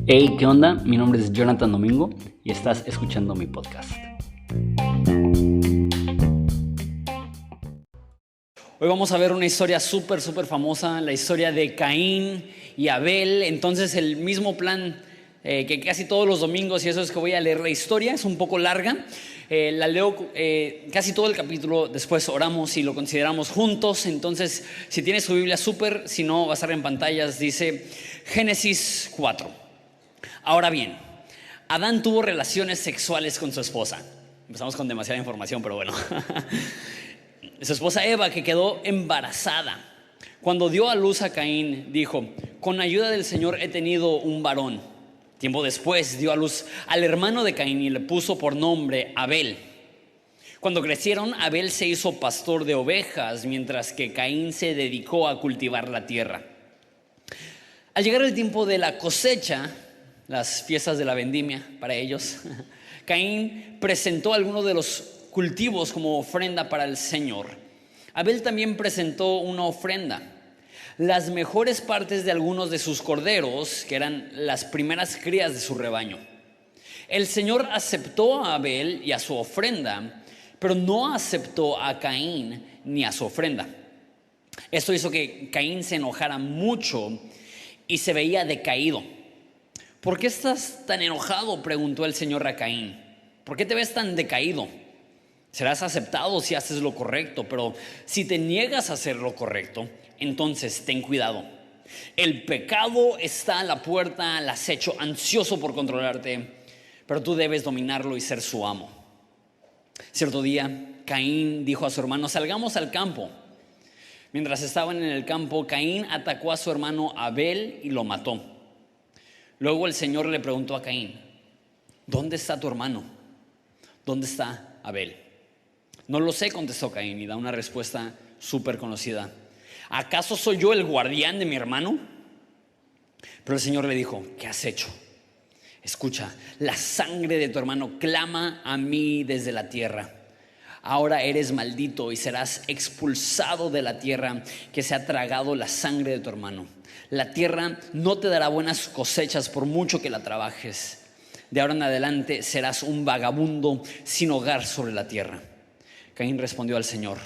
Hey, ¿qué onda? Mi nombre es Jonathan Domingo y estás escuchando mi podcast. Hoy vamos a ver una historia súper famosa, la historia de Caín y Abel. Entonces el mismo plan que casi todos los domingos, y eso es que voy a leer la historia, es un poco larga. La leo casi todo el capítulo, después oramos y lo consideramos juntos. Entonces, si tienes tu Biblia súper, si no va a estar en pantallas, dice Génesis 4. Ahora bien, Adán tuvo relaciones sexuales con su esposa. Empezamos con demasiada información, pero bueno. Su esposa Eva, que quedó embarazada. Cuando dio a luz a Caín, dijo: con ayuda del Señor he tenido un varón. Tiempo después dio a luz al hermano de Caín y le puso por nombre Abel. Cuando crecieron, Abel se hizo pastor de ovejas, mientras que Caín se dedicó a cultivar la tierra. Al llegar el tiempo de la cosecha, las fiestas de la vendimia para ellos, Caín presentó algunos de los cultivos como ofrenda para el Señor. Abel también presentó una ofrenda: las mejores partes de algunos de sus corderos, que eran las primeras crías de su rebaño. El Señor aceptó a Abel y a su ofrenda, pero no aceptó a Caín ni a su ofrenda. Esto hizo que Caín se enojara mucho y se veía decaído. ¿Por qué estás tan enojado?, preguntó el Señor a Caín. ¿Por qué te ves tan decaído? Serás aceptado si haces lo correcto, pero si te niegas a hacer lo correcto, entonces ten cuidado. El pecado está a la puerta, al acecho, ansioso por controlarte, pero tú debes dominarlo y ser su amo. Cierto día, Caín dijo a su hermano: salgamos al campo. Mientras estaban en el campo, Caín atacó a su hermano Abel y lo mató. Luego el Señor le preguntó a Caín: ¿dónde está tu hermano? ¿Dónde está Abel? No lo sé, contestó Caín, y da una respuesta súper conocida: ¿acaso soy yo el guardián de mi hermano? Pero el Señor le dijo: ¿qué has hecho? Escucha, la sangre de tu hermano clama a mí desde la tierra. Ahora eres maldito y serás expulsado de la tierra que se ha tragado la sangre de tu hermano. La tierra no te dará buenas cosechas por mucho que la trabajes. De ahora en adelante serás un vagabundo sin hogar sobre la tierra. Caín respondió al Señor: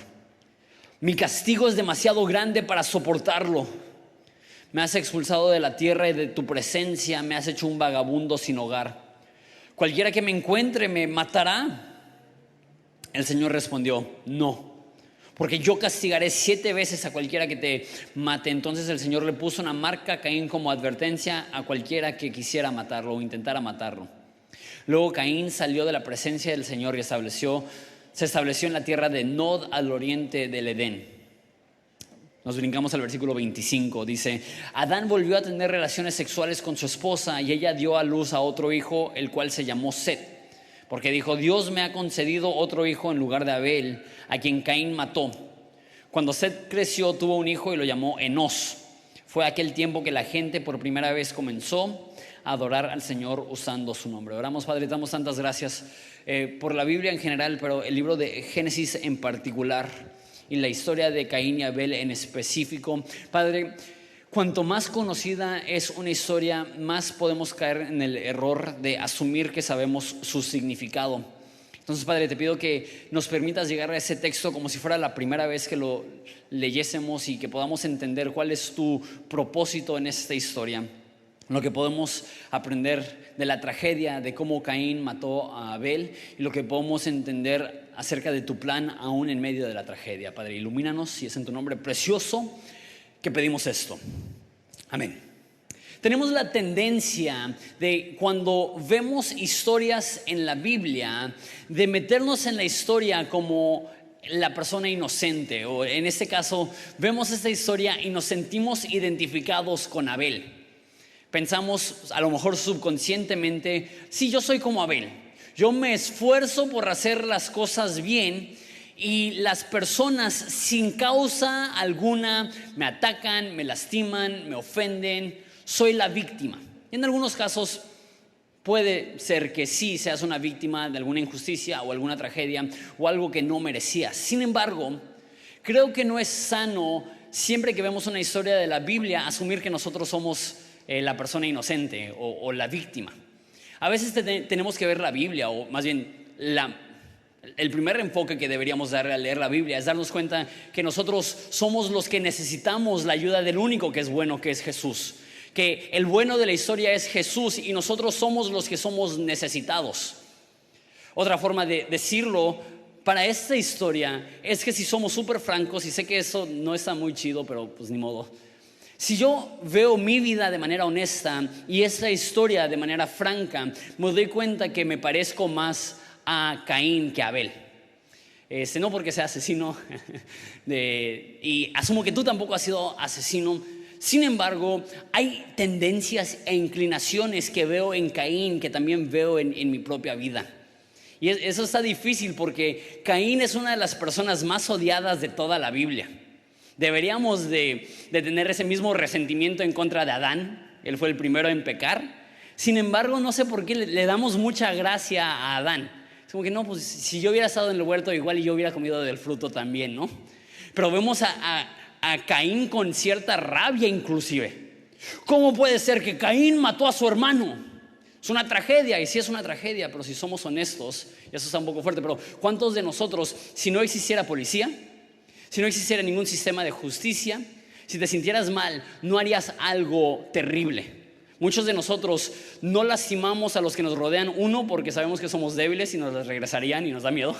mi castigo es demasiado grande para soportarlo. Me has expulsado de la tierra y de tu presencia me has hecho un vagabundo sin hogar. Cualquiera que me encuentre me matará. El Señor respondió: no, porque yo castigaré 7 veces a cualquiera que te mate. Entonces el Señor le puso una marca a Caín como advertencia a cualquiera que quisiera matarlo o intentara matarlo. Luego Caín salió de la presencia del Señor y se estableció en la tierra de Nod, al oriente del Edén. Nos brincamos al versículo 25. Dice: Adán volvió a tener relaciones sexuales con su esposa y ella dio a luz a otro hijo, el cual se llamó Set. Porque dijo: Dios me ha concedido otro hijo en lugar de Abel, a quien Caín mató. Cuando Set creció, tuvo un hijo y lo llamó Enós. Fue aquel tiempo que la gente por primera vez comenzó a adorar al Señor usando su nombre. Oramos. Padre, damos tantas gracias por la Biblia en general, pero el libro de Génesis en particular, y la historia de Caín y Abel en específico. Padre, cuanto más conocida es una historia, más podemos caer en el error de asumir que sabemos su significado. Entonces, Padre, te pido que nos permitas llegar a ese texto como si fuera la primera vez que lo leyésemos y que podamos entender cuál es tu propósito en esta historia. Lo que podemos aprender de la tragedia, de cómo Caín mató a Abel, y lo que podemos entender acerca de tu plan aún en medio de la tragedia. Padre, ilumínanos, y es en tu nombre precioso que pedimos esto. Amén. Tenemos la tendencia de, cuando vemos historias en la Biblia, de meternos en la historia como la persona inocente, o en este caso vemos esta historia y nos sentimos identificados con Abel. Pensamos a lo mejor subconscientemente: sí, yo soy como Abel, yo me esfuerzo por hacer las cosas bien, y las personas sin causa alguna me atacan, me lastiman, me ofenden, soy la víctima. Y en algunos casos puede ser que sí seas una víctima de alguna injusticia o alguna tragedia o algo que no merecías. Sin embargo, creo que no es sano siempre que vemos una historia de la Biblia, asumir que nosotros somos la persona inocente o la víctima. A veces tenemos que ver la Biblia, o más bien el primer enfoque que deberíamos darle al leer la Biblia es darnos cuenta que nosotros somos los que necesitamos la ayuda del único que es bueno, que es Jesús. Que el bueno de la historia es Jesús y nosotros somos los que somos necesitados. Otra forma de decirlo para esta historia es que si somos súper francos, y sé que eso no está muy chido, pero pues ni modo. Si yo veo mi vida de manera honesta y esta historia de manera franca, me doy cuenta que me parezco más a Caín que a Abel. No porque sea asesino, y asumo que tú tampoco has sido asesino. Sin embargo, hay tendencias e inclinaciones que veo en Caín que también veo en mi propia vida. Y eso está difícil porque Caín es una de las personas más odiadas de toda la Biblia. Deberíamos de tener ese mismo resentimiento en contra de Adán. Él fue el primero en pecar. Sin embargo, no sé por qué le damos mucha gracia a Adán. Es como que no, pues si yo hubiera estado en el huerto igual y yo hubiera comido del fruto también, ¿no? Pero vemos a Caín con cierta rabia inclusive. ¿Cómo puede ser que Caín mató a su hermano? Es una tragedia, y sí es una tragedia, pero si somos honestos, y eso está un poco fuerte, pero ¿cuántos de nosotros, si no existiera policía, si no existiera ningún sistema de justicia, si te sintieras mal, no harías algo terrible? Muchos de nosotros no lastimamos a los que nos rodean, uno, porque sabemos que somos débiles y nos las regresarían y nos da miedo.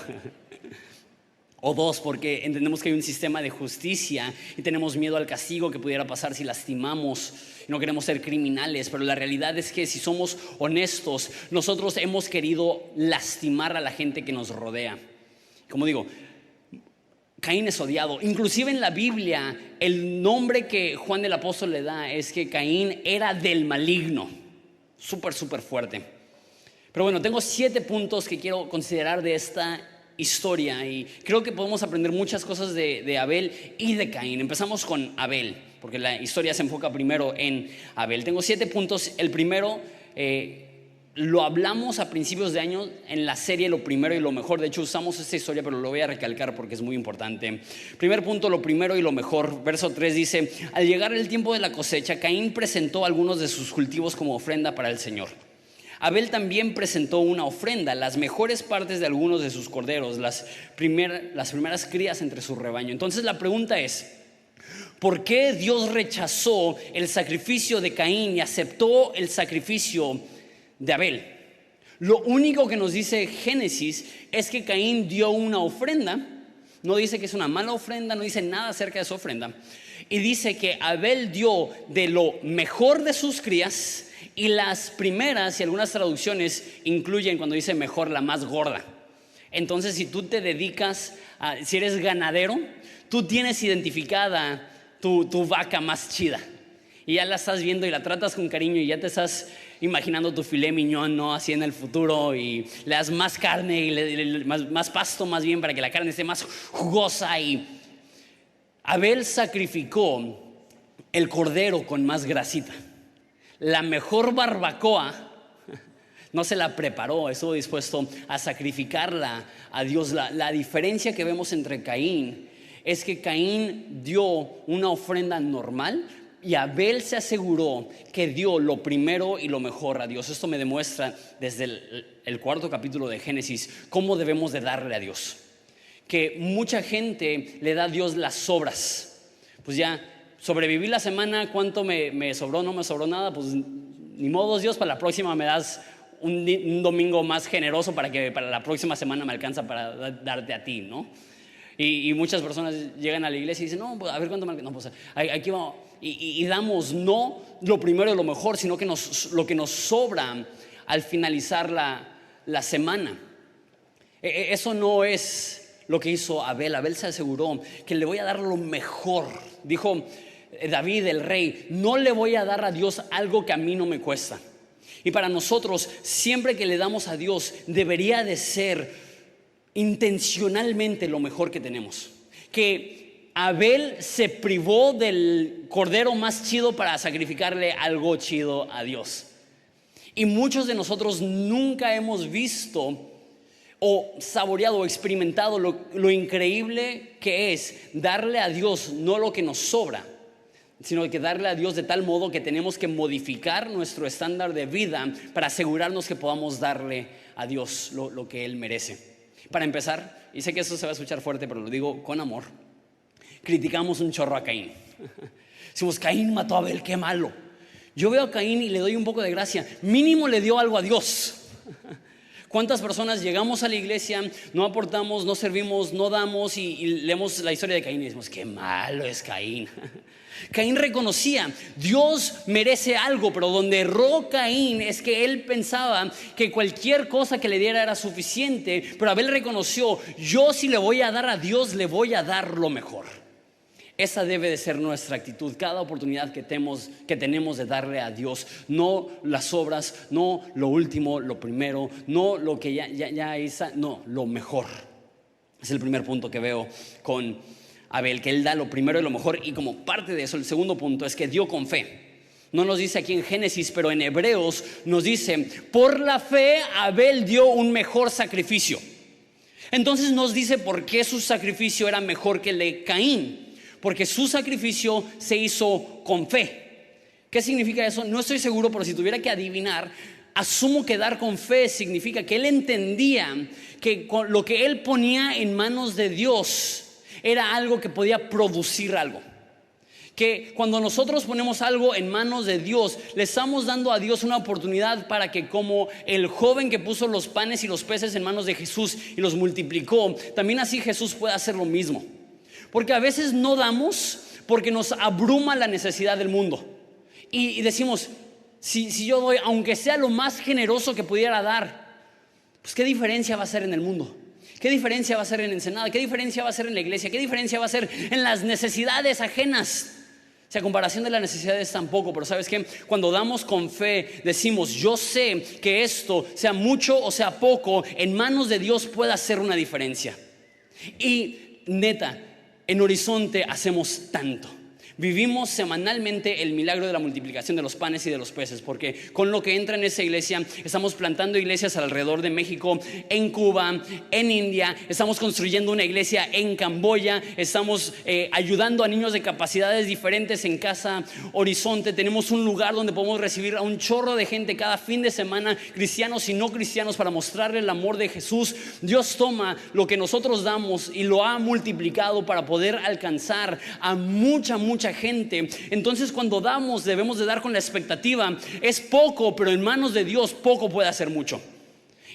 O dos, porque entendemos que hay un sistema de justicia y tenemos miedo al castigo que pudiera pasar si lastimamos y no queremos ser criminales. Pero la realidad es que si somos honestos, nosotros hemos querido lastimar a la gente que nos rodea. Como digo, Caín es odiado. Inclusive en la Biblia, el nombre que Juan el apóstol le da es que Caín era del maligno. Súper fuerte. Pero bueno, tengo 7 puntos que quiero considerar de esta historia y creo que podemos aprender muchas cosas de Abel y de Caín. Empezamos con Abel, porque la historia se enfoca primero en Abel. Tengo 7 puntos. El primero lo hablamos a principios de año en la serie Lo Primero y Lo Mejor. De hecho usamos esta historia, pero lo voy a recalcar porque es muy importante. Primer punto, lo primero y lo mejor. Verso 3 dice: al llegar el tiempo de la cosecha, Caín presentó algunos de sus cultivos como ofrenda para el Señor. Abel también presentó una ofrenda, las mejores partes de algunos de sus corderos, las primeras crías entre su rebaño. Entonces la pregunta es: ¿por qué Dios rechazó el sacrificio de Caín y aceptó el sacrificio de Abel? Lo único que nos dice Génesis es que Caín dio una ofrenda. No dice que es una mala ofrenda, no dice nada acerca de su ofrenda. Y dice que Abel dio de lo mejor de sus crías. Y las primeras, y algunas traducciones incluyen, cuando dice mejor, la más gorda. Entonces, si tú te dedicas si eres ganadero, tú tienes identificada tu vaca más chida. Y ya la estás viendo y la tratas con cariño y ya te estás imaginando tu filet mignon, ¿no? Así en el futuro, y le das más carne y más pasto más bien para que la carne esté más jugosa. Y Abel sacrificó el cordero con más grasita. La mejor barbacoa no se la preparó, estuvo dispuesto a sacrificarla a Dios. La diferencia que vemos entre Caín es que Caín dio una ofrenda normal y Abel se aseguró que dio lo primero y lo mejor a Dios. Esto me demuestra desde el 4º capítulo de Génesis cómo debemos de darle a Dios. Que mucha gente le da a Dios las sobras. Pues ya sobreviví la semana, ¿cuánto me sobró? No me sobró nada, pues ni modo, Dios, para la próxima me das un domingo más generoso para que para la próxima semana me alcanza para darte a ti, ¿no? Y muchas personas llegan a la iglesia y dicen: no, pues a ver cuánto me alcanza. No, pues aquí vamos. Y damos no lo primero y lo mejor, sino que lo que nos sobra al finalizar la semana. Eso no es lo que hizo Abel. Abel se aseguró que le voy a dar lo mejor. Dijo David, el rey: no le voy a dar a Dios algo que a mí no me cuesta. Y para nosotros, siempre que le damos a Dios, debería de ser intencionalmente lo mejor que tenemos. Que Abel se privó del cordero más chido para sacrificarle algo chido a Dios. Y muchos de nosotros nunca hemos visto o saboreado o experimentado lo increíble que es darle a Dios no lo que nos sobra, sino que darle a Dios de tal modo que tenemos que modificar nuestro estándar de vida para asegurarnos que podamos darle a Dios lo que Él merece? Para empezar, y sé que eso se va a escuchar fuerte, pero lo digo con amor, criticamos un chorro a Caín. Decimos, Caín mató a Abel, qué malo. Yo veo a Caín y le doy un poco de gracia. Mínimo le dio algo a Dios. ¿Cuántas personas llegamos a la iglesia, no aportamos, no servimos, no damos y leemos la historia de Caín y decimos, qué malo es Caín? Caín reconocía, Dios merece algo, pero donde erró Caín es que él pensaba que cualquier cosa que le diera era suficiente, pero Abel reconoció, yo si le voy a dar a Dios, le voy a dar lo mejor. Esa debe de ser nuestra actitud, cada oportunidad que tenemos de darle a Dios, no las obras, no lo último, lo primero, no lo que ya hizo, no, lo mejor. Es el primer punto que veo con Abel, que él da lo primero y lo mejor, y como parte de eso, el segundo punto es que dio con fe. No nos dice aquí en Génesis, pero en Hebreos nos dice, por la fe Abel dio un mejor sacrificio. Entonces nos dice por qué su sacrificio era mejor que el de Caín. Porque su sacrificio se hizo con fe. ¿Qué significa eso? No estoy seguro, pero si tuviera que adivinar, asumo que dar con fe significa que él entendía que lo que él ponía en manos de Dios era algo que podía producir algo. Que cuando nosotros ponemos algo en manos de Dios, le estamos dando a Dios una oportunidad para que, como el joven que puso los panes y los peces en manos de Jesús y los multiplicó, también así Jesús puede hacer lo mismo. Porque a veces no damos porque nos abruma la necesidad del mundo. Y decimos, si yo doy, aunque sea lo más generoso que pudiera dar, pues ¿qué diferencia va a hacer en el mundo? ¿Qué diferencia va a hacer en Ensenada? ¿Qué diferencia va a hacer en la iglesia? ¿Qué diferencia va a hacer en las necesidades ajenas? O sea, a comparación de las necesidades tampoco, pero ¿sabes qué? Cuando damos con fe, decimos, yo sé que esto, sea mucho o sea poco, en manos de Dios puede hacer una diferencia. Y neta, en Horizonte hacemos tanto. Vivimos semanalmente el milagro de la multiplicación de los panes y de los peces, porque con lo que entra en esa iglesia estamos plantando iglesias alrededor de México, en Cuba, en India, estamos construyendo una iglesia en Camboya, estamos ayudando a niños de capacidades diferentes en Casa Horizonte. Tenemos un lugar donde podemos recibir a un chorro de gente cada fin de semana, cristianos y no cristianos, para mostrarle el amor de Jesús. Dios toma lo que nosotros damos y lo ha multiplicado para poder alcanzar a mucha gente. Entonces, cuando damos, debemos de dar con la expectativa, es poco, pero en manos de Dios poco puede hacer mucho.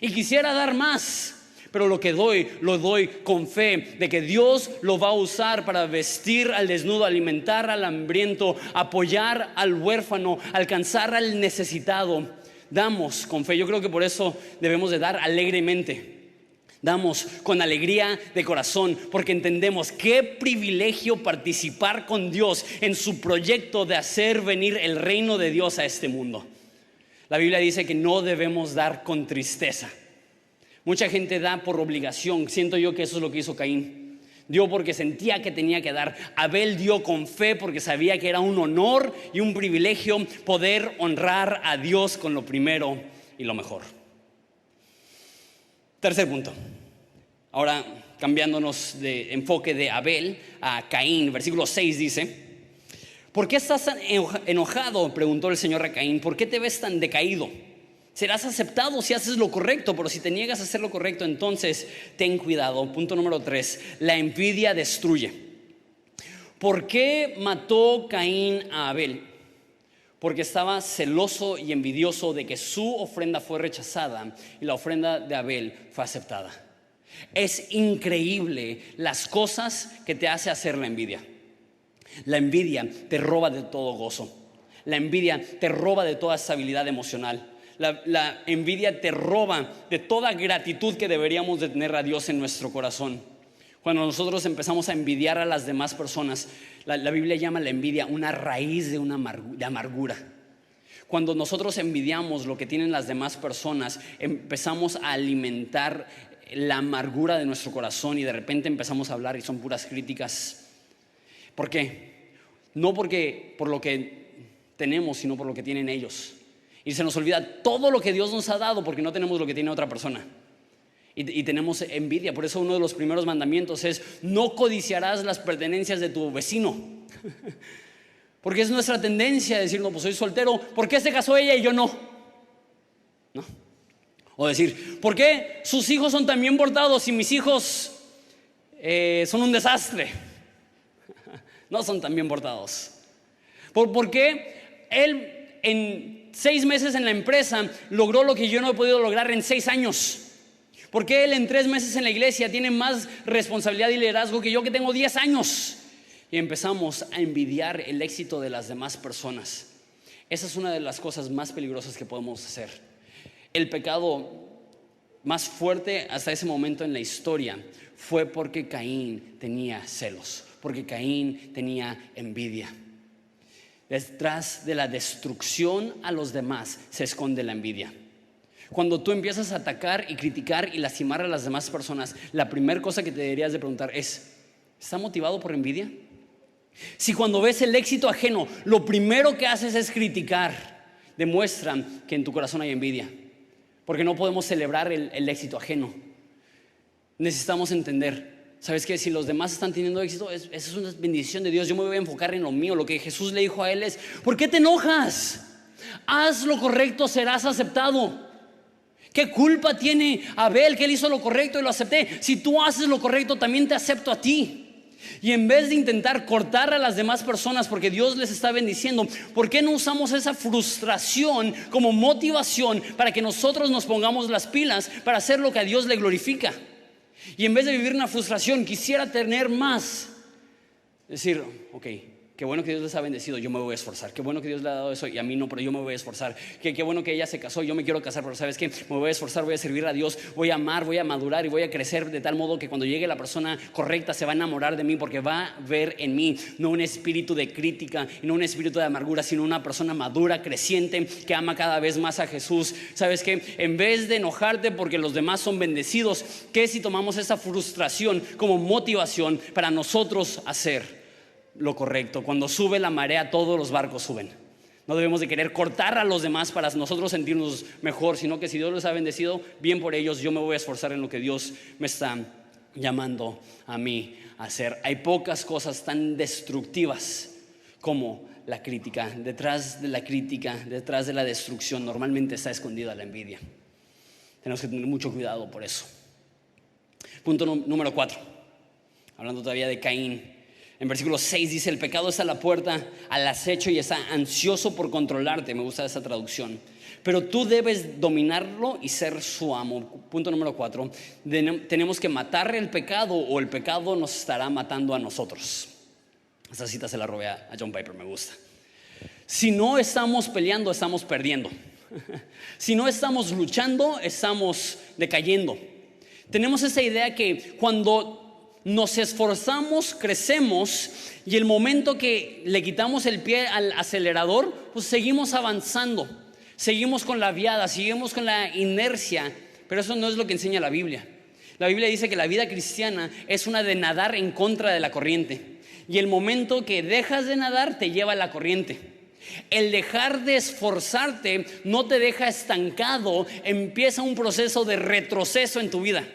Y quisiera dar más, pero lo que doy, lo doy con fe de que Dios lo va a usar para vestir al desnudo, alimentar al hambriento, apoyar al huérfano, alcanzar al necesitado. Damos con fe. Yo creo que por eso debemos de dar alegremente. Damos con alegría de corazón, porque entendemos qué privilegio participar con Dios en su proyecto de hacer venir el reino de Dios a este mundo. La Biblia dice que no debemos dar con tristeza. Mucha gente da por obligación. Siento yo que eso es lo que hizo Caín. Dio porque sentía que tenía que dar. Abel dio con fe porque sabía que era un honor y un privilegio poder honrar a Dios con lo primero y lo mejor. Tercer punto. Ahora cambiándonos de enfoque de Abel a Caín, versículo 6 dice: ¿por qué estás tan enojado?, preguntó el Señor a Caín. ¿Por qué te ves tan decaído? Serás aceptado si haces lo correcto, pero si te niegas a hacer lo correcto, entonces ten cuidado. Punto número 3, la envidia destruye. ¿Por qué mató Caín a Abel? Porque estaba celoso y envidioso de que su ofrenda fue rechazada y la ofrenda de Abel fue aceptada. Es increíble las cosas que te hace hacer la envidia. La envidia te roba de todo gozo. La envidia te roba de toda estabilidad emocional. La envidia te roba de toda gratitud que deberíamos de tener a Dios en nuestro corazón. Cuando nosotros empezamos a envidiar a las demás personas, la Biblia llama la envidia una raíz de amargura. Cuando nosotros envidiamos lo que tienen las demás personas, empezamos a alimentar la amargura de nuestro corazón y de repente empezamos a hablar y son puras críticas. ¿Por qué? No porque por lo que tenemos, sino por lo que tienen ellos. Y se nos olvida todo lo que Dios nos ha dado porque no tenemos lo que tiene otra persona. y tenemos envidia. Por eso uno de los primeros mandamientos es: no codiciarás las pertenencias de tu vecino. Porque es nuestra tendencia a decir: no, pues soy soltero, ¿por qué se casó ella y yo no? ¿No? O decir: ¿por qué sus hijos son tan bien portados y mis hijos son un desastre? No son tan bien portados. ¿Por qué él en 6 meses en la empresa logró lo que yo no he podido lograr en 6 años? ¿Por qué él en 3 meses en la iglesia tiene más responsabilidad y liderazgo que yo, que tengo 10 años? Y empezamos a envidiar el éxito de las demás personas. Esa es una de las cosas más peligrosas que podemos hacer. El pecado más fuerte hasta ese momento en la historia fue porque Caín tenía celos, porque Caín tenía envidia. Detrás de la destrucción a los demás se esconde la envidia. Cuando tú empiezas a atacar y criticar y lastimar a las demás personas, la primera cosa que te deberías de preguntar es: ¿está motivado por envidia? Si cuando ves el éxito ajeno, lo primero que haces es criticar, demuestra que en tu corazón hay envidia. Porque no podemos celebrar el éxito ajeno. Necesitamos entender, ¿sabes qué? Si los demás están teniendo éxito, esa es una bendición de Dios. Yo me voy a enfocar en lo mío. Lo que Jesús le dijo a él es: ¿por qué te enojas? Haz lo correcto, serás aceptado. ¿Qué culpa tiene Abel que él hizo lo correcto y lo acepté? Si tú haces lo correcto, también te acepto a ti. Y en vez de intentar cortar a las demás personas porque Dios les está bendiciendo, ¿por qué no usamos esa frustración como motivación para que nosotros nos pongamos las pilas para hacer lo que a Dios le glorifica? Y en vez de vivir una frustración, quisiera tener más. Decir: ok, qué bueno que Dios les ha bendecido, yo me voy a esforzar. Qué bueno que Dios le ha dado eso y a mí no, pero yo me voy a esforzar. Qué bueno que ella se casó, yo me quiero casar, pero ¿sabes qué? Me voy a esforzar, voy a servir a Dios, voy a amar, voy a madurar y voy a crecer de tal modo que cuando llegue la persona correcta se va a enamorar de mí, porque va a ver en mí no un espíritu de crítica y no un espíritu de amargura, sino una persona madura, creciente, que ama cada vez más a Jesús. ¿Sabes qué? En vez de enojarte porque los demás son bendecidos, ¿qué si tomamos esa frustración como motivación para nosotros hacer lo correcto? Cuando sube la marea, todos los barcos suben. No debemos de querer cortar a los demás para nosotros sentirnos mejor, sino que si Dios les ha bendecido, bien por ellos. Yo me voy a esforzar en lo que Dios me está llamando a mí a hacer. Hay pocas cosas tan destructivas como la crítica. Detrás de la crítica, detrás de la destrucción, normalmente está escondida la envidia. Tenemos que tener mucho cuidado por eso. Punto número 4. Hablando todavía de Caín. En versículo 6 dice: el pecado está a la puerta, al acecho, y está ansioso por controlarte. Me gusta esa traducción. Pero tú debes dominarlo y ser su amo. Punto número 4. Tenemos que matar el pecado o el pecado nos estará matando a nosotros. Esa cita se la robé a John Piper, me gusta. Si no estamos peleando, estamos perdiendo. Si no estamos luchando, estamos decayendo. Tenemos esa idea que cuando nos esforzamos, crecemos, y el momento que le quitamos el pie al acelerador, pues seguimos avanzando, seguimos con la viada, seguimos con la inercia. Pero eso no es lo que enseña la Biblia. La Biblia dice que la vida cristiana es una de nadar en contra de la corriente, y el momento que dejas de nadar te lleva a la corriente. El dejar de esforzarte no te deja estancado, empieza un proceso de retroceso en tu vida.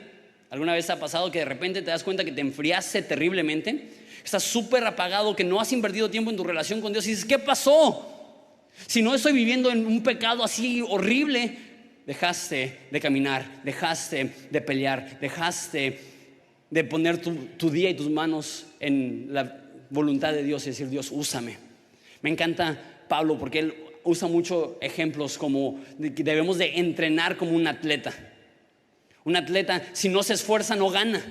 ¿Alguna vez te ha pasado que de repente te das cuenta que te enfriaste terriblemente? Estás súper apagado, que no has invertido tiempo en tu relación con Dios y dices: ¿qué pasó? Si no estoy viviendo en un pecado así horrible. Dejaste de caminar, dejaste de pelear, dejaste de poner tu día y tus manos en la voluntad de Dios y decir: Dios, úsame. Me encanta Pablo porque él usa muchos ejemplos como de que debemos de entrenar como un atleta. Un atleta, si no se esfuerza, no gana.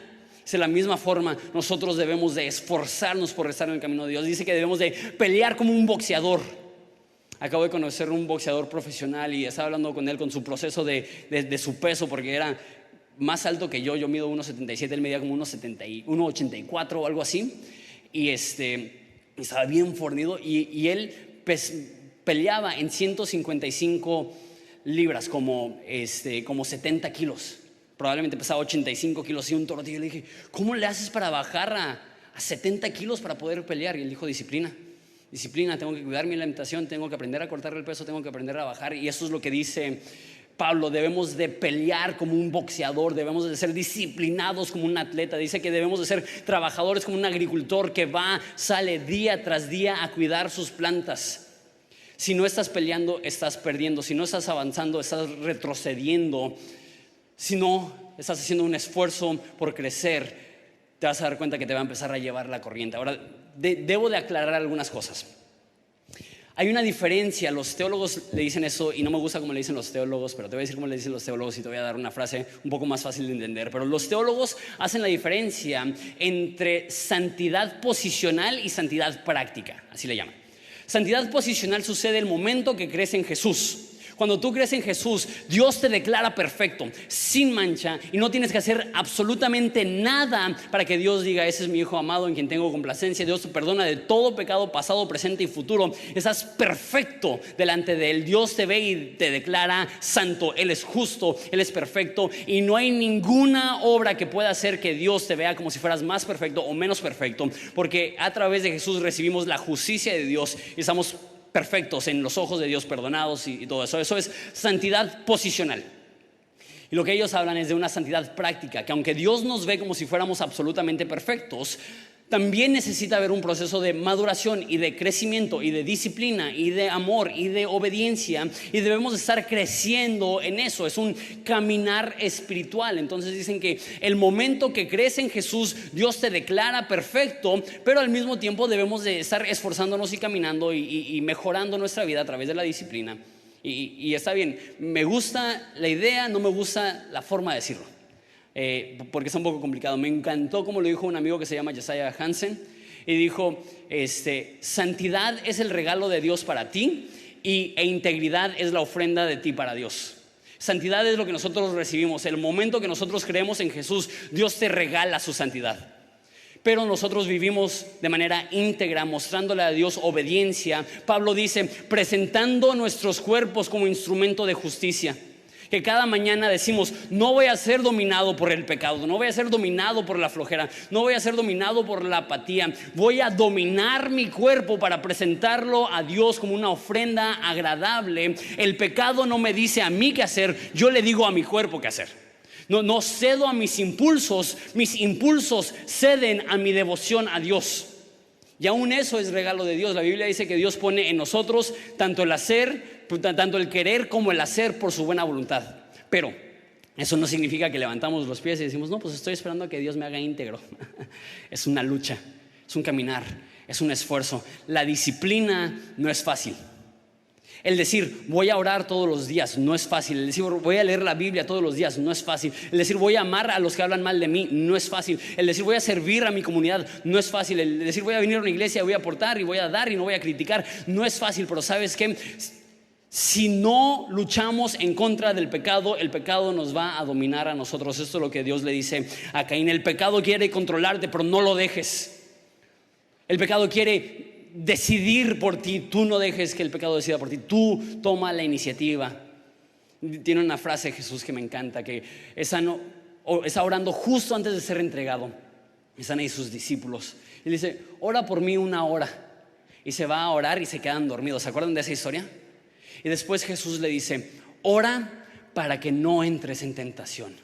De la misma forma, nosotros debemos de esforzarnos por estar en el camino de Dios. Dice que debemos de pelear como un boxeador. Acabo de conocer un boxeador profesional y estaba hablando con él con su proceso de su peso, porque era más alto que yo. Yo mido 1.77, él medía como 1.84 o algo así. Y estaba bien fornido y él peleaba en 155 libras, como 70 kilos. Probablemente pesaba 85 kilos y un toro. Y yo le dije: ¿cómo le haces para bajar a 70 kilos para poder pelear? Y él dijo: disciplina. Disciplina, tengo que cuidar mi alimentación, tengo que aprender a cortar el peso, tengo que aprender a bajar. Y eso es lo que dice Pablo, debemos de pelear como un boxeador, debemos de ser disciplinados como un atleta. Dice que debemos de ser trabajadores como un agricultor que sale día tras día a cuidar sus plantas. Si no estás peleando, estás perdiendo. Si no estás avanzando, estás retrocediendo. Si no estás haciendo un esfuerzo por crecer, te vas a dar cuenta que te va a empezar a llevar la corriente. Ahora, debo de aclarar algunas cosas. Hay una diferencia, los teólogos le dicen eso y no me gusta cómo le dicen los teólogos, pero te voy a decir cómo le dicen los teólogos y te voy a dar una frase un poco más fácil de entender. Pero los teólogos hacen la diferencia entre santidad posicional y santidad práctica, así le llaman. Santidad posicional sucede el momento que crees en Jesús. Cuando tú crees en Jesús, Dios te declara perfecto, sin mancha, y no tienes que hacer absolutamente nada para que Dios diga: ese es mi hijo amado en quien tengo complacencia. Dios te perdona de todo pecado pasado, presente y futuro. Estás perfecto delante de Él. Dios te ve y te declara santo. Él es justo, Él es perfecto, y no hay ninguna obra que pueda hacer que Dios te vea como si fueras más perfecto o menos perfecto, porque a través de Jesús recibimos la justicia de Dios y estamos perfectos en los ojos de Dios, perdonados y todo eso. Eso es santidad posicional. Y lo que ellos hablan es de una santidad práctica, que aunque Dios nos ve como si fuéramos absolutamente perfectos, también necesita haber un proceso de maduración y de crecimiento y de disciplina y de amor y de obediencia, y debemos estar creciendo en eso. Es un caminar espiritual. Entonces dicen que el momento que crees en Jesús, Dios te declara perfecto, pero al mismo tiempo debemos de estar esforzándonos y caminando y mejorando nuestra vida a través de la disciplina. Y está bien, me gusta la idea, no me gusta la forma de decirlo. Porque es un poco complicado. Me encantó como lo dijo un amigo que se llama Josiah Hansen, y dijo: santidad es el regalo de Dios para ti, e integridad es la ofrenda de ti para Dios. Santidad es lo que nosotros recibimos. El momento que nosotros creemos en Jesús, Dios te regala su santidad. Pero nosotros vivimos de manera íntegra, mostrándole a Dios obediencia. Pablo dice: presentando nuestros cuerpos como instrumento de justicia. Que cada mañana decimos: no voy a ser dominado por el pecado, no voy a ser dominado por la flojera, no voy a ser dominado por la apatía. Voy a dominar mi cuerpo para presentarlo a Dios como una ofrenda agradable. El pecado no me dice a mí qué hacer, yo le digo a mi cuerpo qué hacer. No cedo a mis impulsos ceden a mi devoción a Dios. Y aún eso es regalo de Dios. La Biblia dice que Dios pone en nosotros tanto el querer como el hacer por su buena voluntad. Pero eso no significa que levantamos los pies y decimos: no, pues estoy esperando a que Dios me haga íntegro. Es una lucha, es un caminar, es un esfuerzo. La disciplina no es fácil. El decir: voy a orar todos los días, no es fácil. El decir: voy a leer la Biblia todos los días, no es fácil. El decir: voy a amar a los que hablan mal de mí, no es fácil. El decir: voy a servir a mi comunidad, no es fácil. El decir: voy a venir a una iglesia, voy a aportar y voy a dar y no voy a criticar, no es fácil. Pero ¿sabes qué? Si no luchamos en contra del pecado, el pecado nos va a dominar a nosotros. Esto es lo que Dios le dice a Caín: el pecado quiere controlarte, pero no lo dejes. El pecado quiere decidir por ti, tú no dejes que el pecado decida por ti, tú toma la iniciativa. Tiene una frase de Jesús que me encanta, que está orando justo antes de ser entregado. Están ahí sus discípulos y le dice: ora por mí 1 hora. Y se va a orar y se quedan dormidos. ¿Se acuerdan de esa historia? Y después Jesús le dice: ora para que no entres en tentación.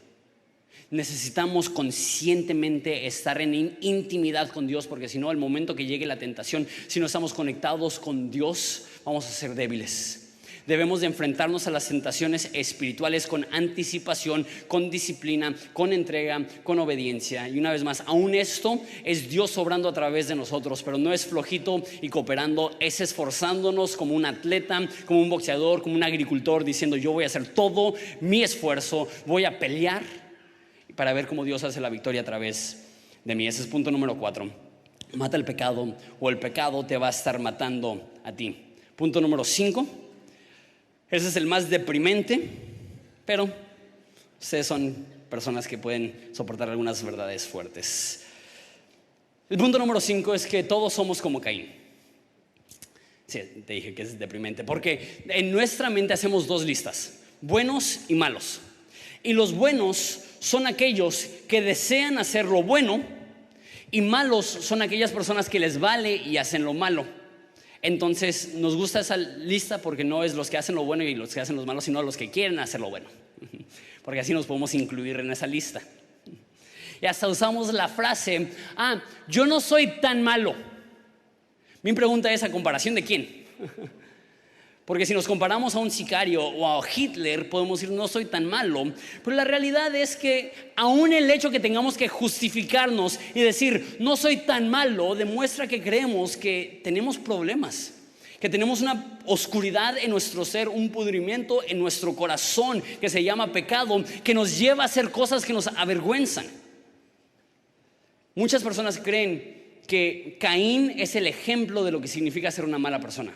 Necesitamos conscientemente estar en intimidad con Dios, porque si no, el momento que llegue la tentación, si no estamos conectados con Dios, vamos a ser débiles. Debemos de enfrentarnos a las tentaciones espirituales con anticipación, con disciplina, con entrega, con obediencia. Y una vez más, aún esto es Dios obrando a través de nosotros, pero no es flojito y cooperando, es esforzándonos como un atleta, como un boxeador, como un agricultor, diciendo: yo voy a hacer todo mi esfuerzo, voy a pelear para ver cómo Dios hace la victoria a través de mí. Ese es punto número 4. Mata el pecado, o el pecado te va a estar matando a ti. Punto número 5. Ese es el más deprimente, pero ustedes son personas que pueden soportar algunas verdades fuertes. El punto número 5 es que todos somos como Caín. Sí, te dije que es deprimente, porque en nuestra mente hacemos 2 listas: buenos y malos. Y los buenos son aquellos que desean hacer lo bueno, y malos son aquellas personas que les vale y hacen lo malo. Entonces nos gusta esa lista porque no es los que hacen lo bueno y los que hacen lo malo, sino los que quieren hacer lo bueno, porque así nos podemos incluir en esa lista. Y hasta usamos la frase, yo no soy tan malo. Mi pregunta es, ¿a comparación de quién? Porque si nos comparamos a un sicario o a Hitler, podemos decir, no soy tan malo. Pero la realidad es que aún el hecho que tengamos que justificarnos y decir, no soy tan malo, demuestra que creemos que tenemos problemas, que tenemos una oscuridad en nuestro ser, un pudrimiento en nuestro corazón que se llama pecado, que nos lleva a hacer cosas que nos avergüenzan. Muchas personas creen que Caín es el ejemplo de lo que significa ser una mala persona.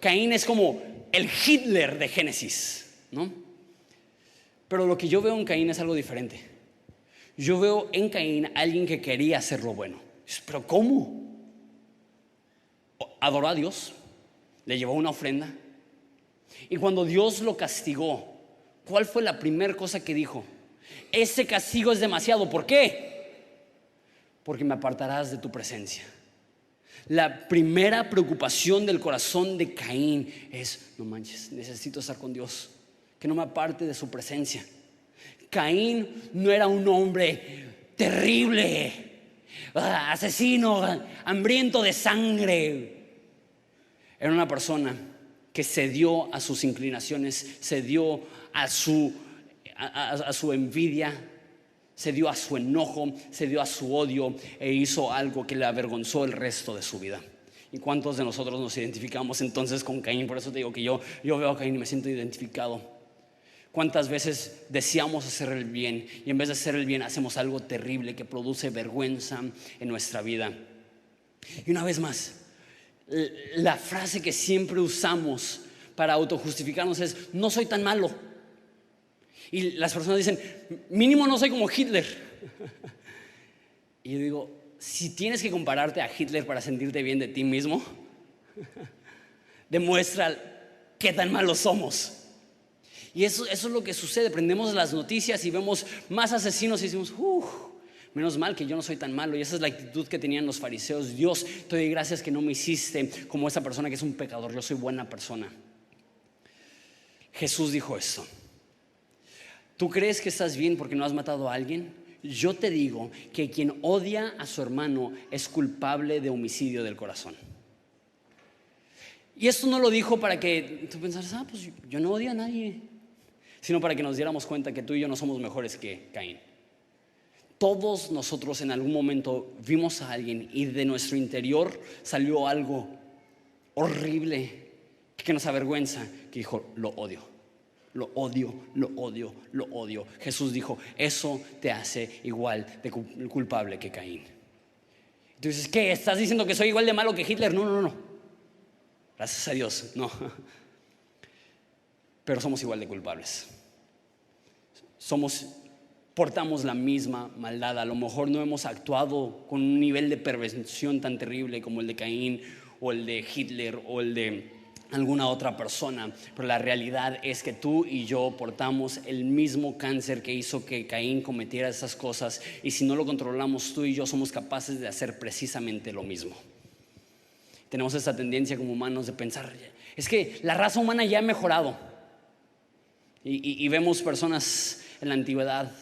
Caín es como el Hitler de Génesis, ¿no? Pero lo que yo veo en Caín es algo diferente. Yo veo en Caín a alguien que quería hacer lo bueno. ¿Pero cómo? Adoró a Dios, le llevó una ofrenda. Y cuando Dios lo castigó, ¿cuál fue la primera cosa que dijo? Ese castigo es demasiado. ¿Por qué? Porque me apartarás de tu presencia. La primera preocupación del corazón de Caín es, no manches, necesito estar con Dios, que no me aparte de su presencia. Caín no era un hombre terrible, asesino, hambriento de sangre. Era una persona que cedió a sus inclinaciones, cedió a su envidia, se dio a su enojo, se dio a su odio e hizo algo que le avergonzó el resto de su vida. ¿Y cuántos de nosotros nos identificamos entonces con Caín? Por eso te digo que yo veo a Caín y me siento identificado. ¿Cuántas veces deseamos hacer el bien y en vez de hacer el bien hacemos algo terrible que produce vergüenza en nuestra vida? Y una vez más, la frase que siempre usamos para autojustificarnos es, no soy tan malo. Y las personas dicen, mínimo no soy como Hitler. Y yo digo, si tienes que compararte a Hitler para sentirte bien de ti mismo, demuestra qué tan malos somos. Y eso es lo que sucede. Prendemos las noticias y vemos más asesinos y decimos, menos mal que yo no soy tan malo. Y esa es la actitud que tenían los fariseos. Dios, te doy gracias que no me hiciste como esa persona que es un pecador. Yo soy buena persona. Jesús dijo esto. ¿Tú crees que estás bien porque no has matado a alguien? Yo te digo que quien odia a su hermano es culpable de homicidio del corazón. Y esto no lo dijo para que tú pensaras, pues yo no odio a nadie, sino para que nos diéramos cuenta que tú y yo no somos mejores que Caín. Todos nosotros en algún momento vimos a alguien y de nuestro interior salió algo horrible que nos avergüenza, que dijo, lo odio. Lo odio, lo odio, lo odio. Jesús dijo, eso te hace igual de culpable que Caín. Entonces, ¿qué? ¿Estás diciendo que soy igual de malo que Hitler? No. Gracias a Dios, no. Pero somos igual de culpables. Portamos la misma maldad. A lo mejor no hemos actuado con un nivel de perversión tan terrible como el de Caín o el de Hitler o el de alguna otra persona, pero la realidad es que tú y yo portamos el mismo cáncer que hizo que Caín cometiera esas cosas, y si no lo controlamos, tú y yo somos capaces de hacer precisamente lo mismo. Tenemos esta tendencia como humanos de pensar, es que la raza humana ya ha mejorado, y vemos personas en la antigüedad.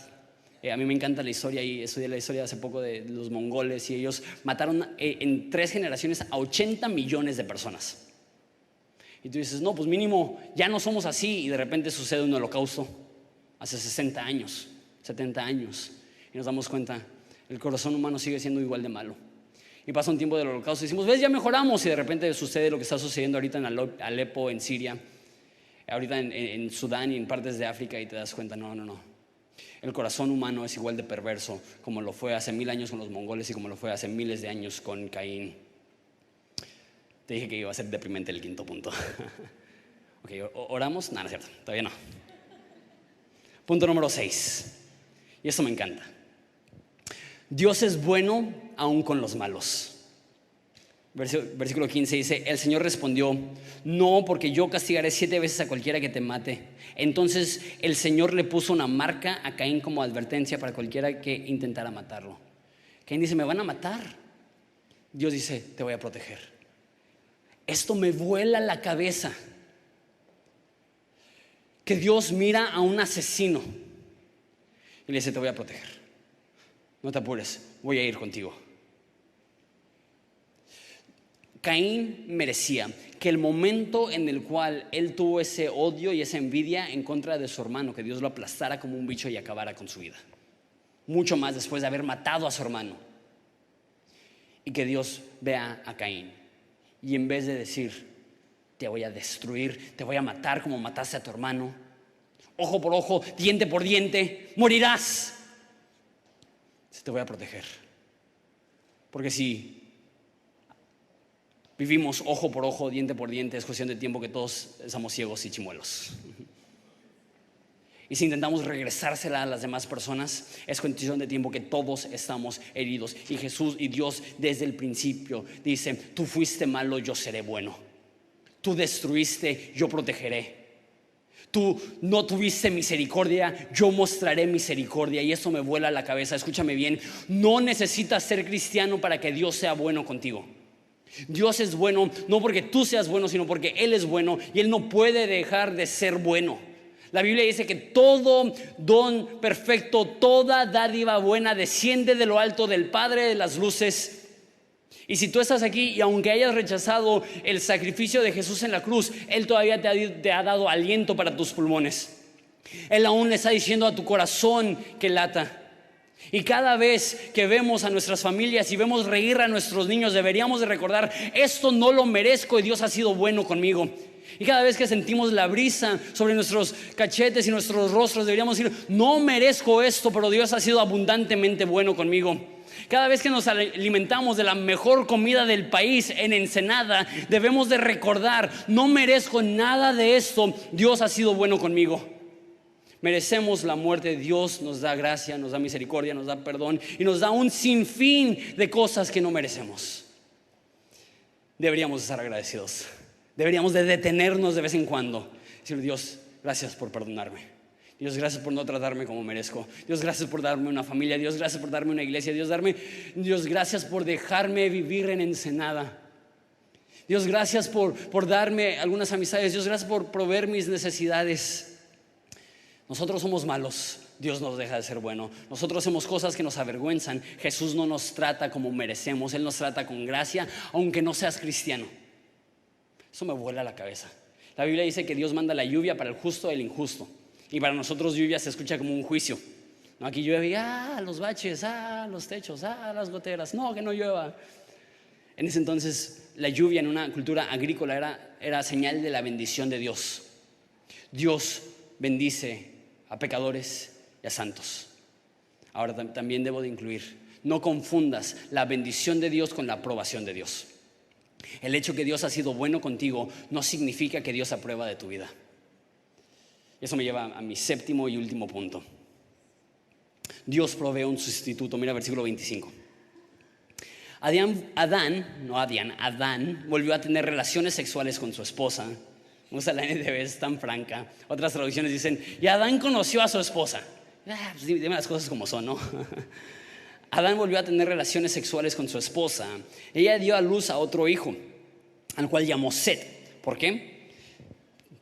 A mí me encanta la historia y estudié la historia hace poco de los mongoles, y ellos mataron en 3 generaciones a 80 millones de personas. Y tú dices, no, pues mínimo ya no somos así, y de repente sucede un holocausto hace 60 años, 70 años, y nos damos cuenta, el corazón humano sigue siendo igual de malo. Y pasa un tiempo del holocausto y decimos, ves, ya mejoramos, y de repente sucede lo que está sucediendo ahorita en Alepo, en Siria, ahorita en Sudán y en partes de África, y te das cuenta, no. El corazón humano es igual de perverso como lo fue hace 1000 años con los mongoles y como lo fue hace miles de años con Caín. Te dije que iba a ser deprimente el quinto punto. Ok, ¿oramos? No, no es cierto, todavía no. Punto número 6. Y esto me encanta. Dios es bueno aún con los malos. Versículo 15 dice, el Señor respondió, no, porque yo castigaré 7 veces a cualquiera que te mate. Entonces el Señor le puso una marca a Caín como advertencia para cualquiera que intentara matarlo. Caín dice, me van a matar. Dios dice, te voy a proteger. Esto me vuela la cabeza. Que Dios mira a un asesino y le dice, te voy a proteger. No te apures, voy a ir contigo. Caín merecía que el momento en el cual él tuvo ese odio y esa envidia en contra de su hermano, que Dios lo aplastara como un bicho y acabara con su vida. Mucho más después de haber matado a su hermano. Y que Dios vea a Caín y en vez de decir, te voy a destruir, te voy a matar como mataste a tu hermano, ojo por ojo, diente por diente, morirás, te voy a proteger. Porque si vivimos ojo por ojo, diente por diente, es cuestión de tiempo que todos somos ciegos y chimuelos. Y si intentamos regresársela a las demás personas, es cuestión de tiempo que todos estamos heridos. Y Jesús y Dios desde el principio dicen, tú fuiste malo, yo seré bueno. Tú destruiste, yo protegeré. Tú no tuviste misericordia, yo mostraré misericordia. Y eso me vuela la cabeza. Escúchame bien, no necesitas ser cristiano para que Dios sea bueno contigo. Dios es bueno no porque tú seas bueno, sino porque Él es bueno y Él no puede dejar de ser bueno. La Biblia dice que todo don perfecto, toda dádiva buena desciende de lo alto del Padre de las luces. Y si tú estás aquí y aunque hayas rechazado el sacrificio de Jesús en la cruz, Él todavía te ha dado aliento para tus pulmones. Él aún le está diciendo a tu corazón que lata. Y cada vez que vemos a nuestras familias y vemos reír a nuestros niños, deberíamos de recordar, esto no lo merezco y Dios ha sido bueno conmigo. Y cada vez que sentimos la brisa sobre nuestros cachetes y nuestros rostros, deberíamos decir, no merezco esto, pero Dios ha sido abundantemente bueno conmigo. Cada vez que nos alimentamos de la mejor comida del país en Ensenada, debemos de recordar, no merezco nada de esto, Dios ha sido bueno conmigo. Merecemos la muerte, Dios nos da gracia, nos da misericordia, nos da perdón y nos da un sinfín de cosas que no merecemos. Deberíamos estar agradecidos. Deberíamos de detenernos de vez en cuando. Decir, Dios, gracias por perdonarme. Dios, gracias por no tratarme como merezco. Dios, gracias por darme una familia. Dios, gracias por darme una iglesia. Dios, gracias por dejarme vivir en Ensenada. Dios, gracias por darme algunas amistades. Dios, gracias por proveer mis necesidades. Nosotros somos malos, Dios nos deja de ser bueno. Nosotros hacemos cosas que nos avergüenzan. Jesús no nos trata como merecemos, Él nos trata con gracia, aunque no seas cristiano. Eso me vuela la cabeza. La Biblia dice que Dios manda la lluvia para el justo y el injusto. Y para nosotros lluvia se escucha como un juicio. No, aquí llueve y los baches, los techos, las goteras. No, que no llueva. En ese entonces la lluvia en una cultura agrícola era señal de la bendición de Dios. Dios bendice a pecadores y a santos. Ahora también debo de incluir, no confundas la bendición de Dios con la aprobación de Dios. El hecho que Dios ha sido bueno contigo no significa que Dios aprueba de tu vida. Eso me lleva a mi séptimo y último punto. Dios provee un sustituto. Mira versículo 25. Adán volvió a tener relaciones sexuales con su esposa. Me gusta la NTV, es tan franca. Otras traducciones dicen, y Adán conoció a su esposa. Pues dime las cosas como son, ¿no? Adán volvió a tener relaciones sexuales con su esposa. Ella dio a luz a otro hijo, al cual llamó Set. ¿Por qué?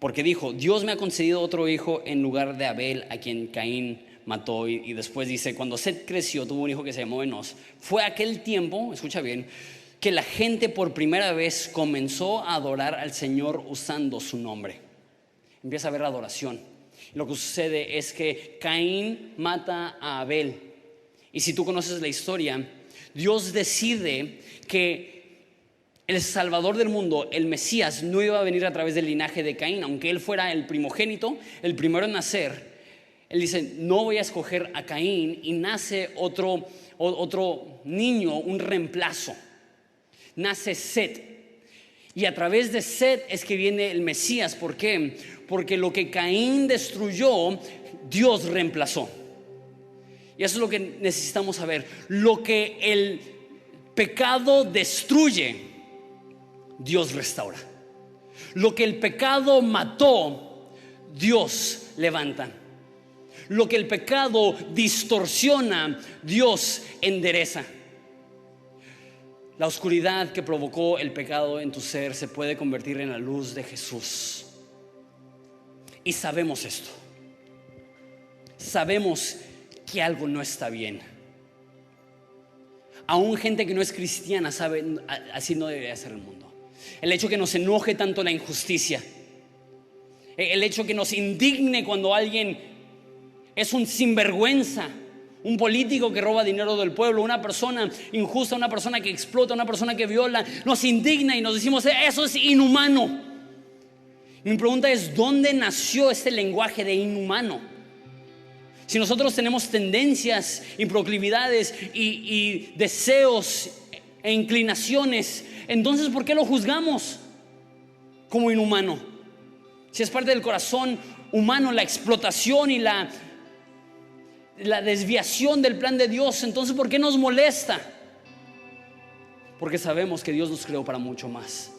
Porque dijo, Dios me ha concedido otro hijo en lugar de Abel, a quien Caín mató. Y después dice, cuando Set creció, tuvo un hijo que se llamó Enos. Fue aquel tiempo, escucha bien, que la gente por primera vez comenzó a adorar al Señor usando su nombre. Empieza a haber adoración. Lo que sucede es que Caín mata a Abel. Y si tú conoces la historia, Dios decide que el Salvador del mundo, el Mesías, no iba a venir a través del linaje de Caín. Aunque él fuera el primogénito, el primero en nacer, él dice, no voy a escoger a Caín. Y nace otro niño, un reemplazo. Nace Set. Y a través de Set es que viene el Mesías. ¿Por qué? Porque lo que Caín destruyó, Dios reemplazó. Y eso es lo que necesitamos saber. Lo que el pecado destruye, Dios restaura. Lo que el pecado mató, Dios levanta. Lo que el pecado distorsiona, Dios endereza. La oscuridad que provocó el pecado en tu ser se puede convertir en la luz de Jesús. Y sabemos esto. Sabemos que algo no está bien. Aún gente que no es cristiana sabe, así no debería ser el mundo. El hecho que nos enoje tanto la injusticia, el hecho que nos indigne cuando alguien es un sinvergüenza, un político que roba dinero del pueblo, una persona injusta, una persona que explota, una persona que viola, nos indigna y nos decimos, eso es inhumano. Mi pregunta es, ¿dónde nació este lenguaje de inhumano? Si nosotros tenemos tendencias y proclividades y deseos e inclinaciones, entonces ¿por qué lo juzgamos como inhumano? Si es parte del corazón humano la explotación y la desviación del plan de Dios, entonces ¿por qué nos molesta? Porque sabemos que Dios nos creó para mucho más.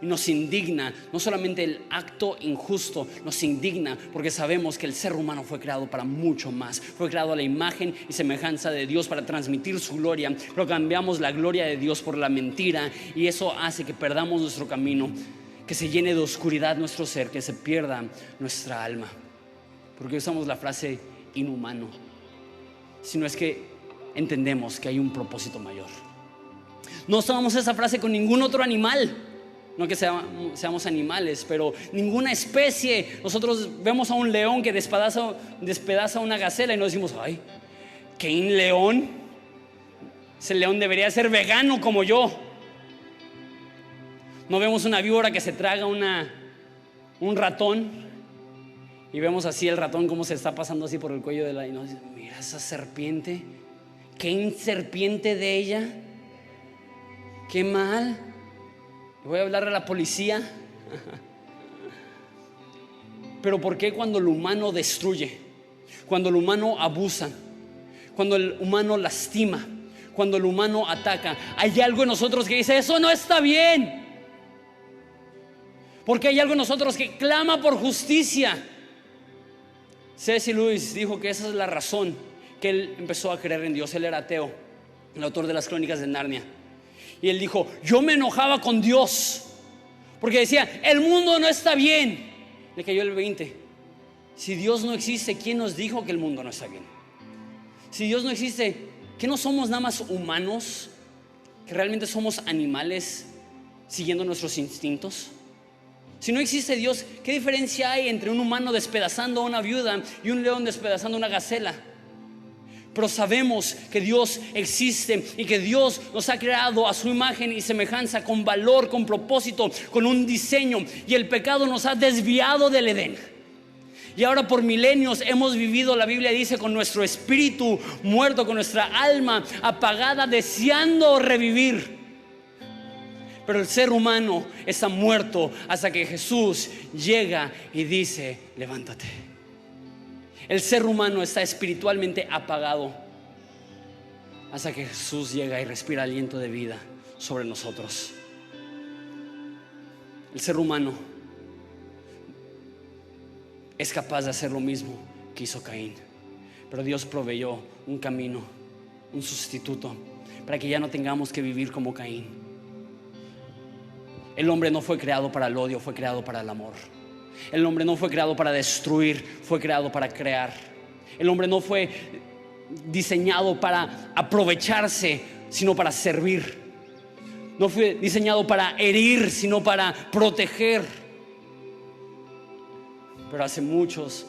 Y nos indigna no solamente el acto injusto, nos indigna porque sabemos que el ser humano fue creado para mucho más. Fue creado a la imagen y semejanza de Dios para transmitir su gloria, pero cambiamos la gloria de Dios por la mentira, y eso hace que perdamos nuestro camino, que se llene de oscuridad nuestro ser, que se pierda nuestra alma. Porque usamos la frase inhumano, sino es que entendemos que hay un propósito mayor. No usamos esa frase con ningún otro animal. No que seamos animales, pero ninguna especie. Nosotros vemos a un león que despedaza una gacela y nos decimos, ay, ¿qué un león? Ese león debería ser vegano como yo. No vemos una víbora que se traga un ratón y vemos así el ratón como se está pasando así por el cuello de y nos dice, mira esa serpiente, ¿qué serpiente de ella? Qué mal. Voy a hablar a la policía. Pero ¿por qué cuando el humano destruye, cuando el humano abusa, cuando el humano lastima, cuando el humano ataca, hay algo en nosotros que dice, eso no está bien? Porque hay algo en nosotros que clama por justicia. C.S. Lewis dijo que esa es la razón que él empezó a creer en Dios. Él era ateo, el autor de las Crónicas de Narnia. Y él dijo, yo me enojaba con Dios porque decía, el mundo no está bien. Le cayó el 20. Si Dios no existe, ¿quién nos dijo que el mundo no está bien? Si Dios no existe, ¿qué no somos nada más humanos? ¿Que realmente somos animales siguiendo nuestros instintos? Si no existe Dios, ¿qué diferencia hay entre un humano despedazando a una viuda y un león despedazando a una gacela? Pero sabemos que Dios existe y que Dios nos ha creado a su imagen y semejanza, con valor, con propósito, con un diseño. Y el pecado nos ha desviado del Edén. Y ahora por milenios hemos vivido, la Biblia dice, con nuestro espíritu muerto, con nuestra alma apagada, deseando revivir. Pero el ser humano está muerto hasta que Jesús llega y dice, levántate. El ser humano está espiritualmente apagado hasta que Jesús llega y respira aliento de vida sobre nosotros. El ser humano es capaz de hacer lo mismo que hizo Caín, pero Dios proveyó un camino, un sustituto, para que ya no tengamos que vivir como Caín. El hombre no fue creado para el odio, fue creado para el amor. El hombre no fue creado para destruir, fue creado para crear. El hombre no fue diseñado para aprovecharse, sino para servir. No fue diseñado para herir, sino para proteger. Pero hace muchos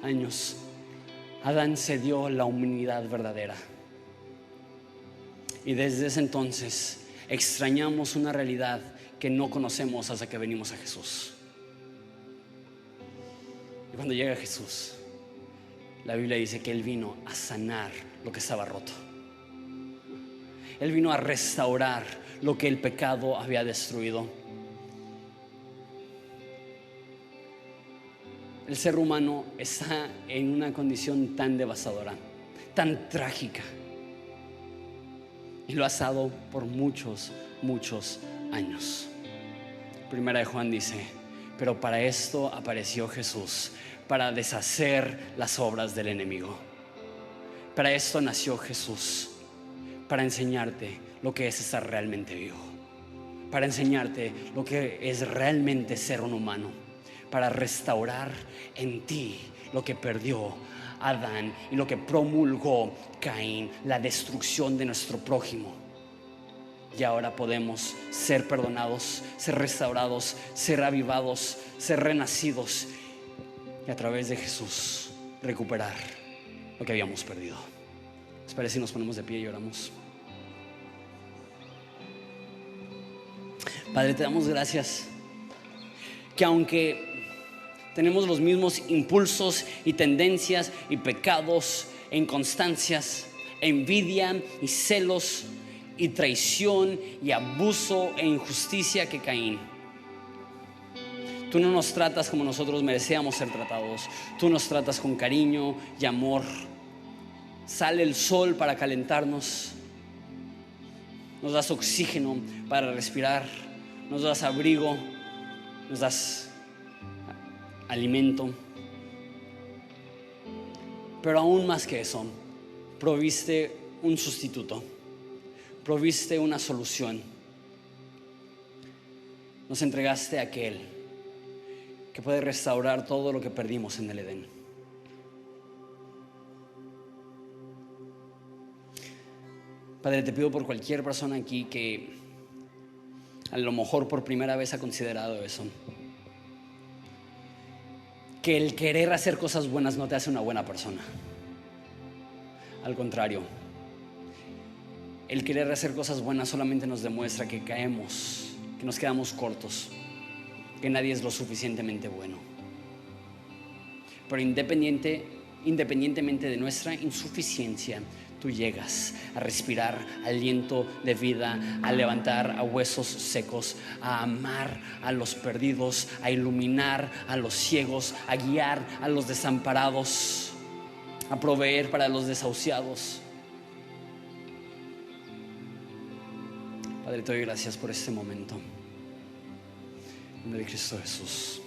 años, Adán se dio la humanidad verdadera. Y desde ese entonces extrañamos una realidad que no conocemos hasta que venimos a Jesús. Y cuando llega Jesús, la Biblia dice que Él vino a sanar lo que estaba roto. Él vino a restaurar lo que el pecado había destruido. El ser humano está en una condición tan devastadora, tan trágica, y lo ha estado por muchos años. Primera de Juan dice, pero para esto apareció Jesús, para deshacer las obras del enemigo. Para esto nació Jesús, para enseñarte lo que es estar realmente vivo, para enseñarte lo que es realmente ser un humano, para restaurar en ti lo que perdió Adán y lo que promulgó Caín, la destrucción de nuestro prójimo. Y ahora podemos ser perdonados, ser restaurados, ser avivados, ser renacidos y a través de Jesús recuperar lo que habíamos perdido. ¿Les parece si nos ponemos de pie y oramos? Padre, te damos gracias que aunque tenemos los mismos impulsos y tendencias y pecados e inconstancias, envidia y celos y traición y abuso e injusticia que Caín, tú no nos tratas como nosotros merecíamos ser tratados. Tú nos tratas con cariño y amor. Sale el sol para calentarnos, nos das oxígeno para respirar, nos das abrigo, nos das alimento. Pero aún más que eso, proviste un sustituto, proviste una solución. Nos entregaste a aquel que puede restaurar todo lo que perdimos en el Edén. Padre, te pido por cualquier persona aquí que a lo mejor por primera vez ha considerado eso, que el querer hacer cosas buenas no te hace una buena persona. Al contrario, el querer hacer cosas buenas solamente nos demuestra que caemos, que nos quedamos cortos, que nadie es lo suficientemente bueno. Pero independientemente de nuestra insuficiencia, tú llegas a respirar aliento de vida, a levantar a huesos secos, a amar a los perdidos, a iluminar a los ciegos, a guiar a los desamparados, a proveer para los desahuciados. Padre, te doy gracias por este momento. En nombre de Cristo Jesús.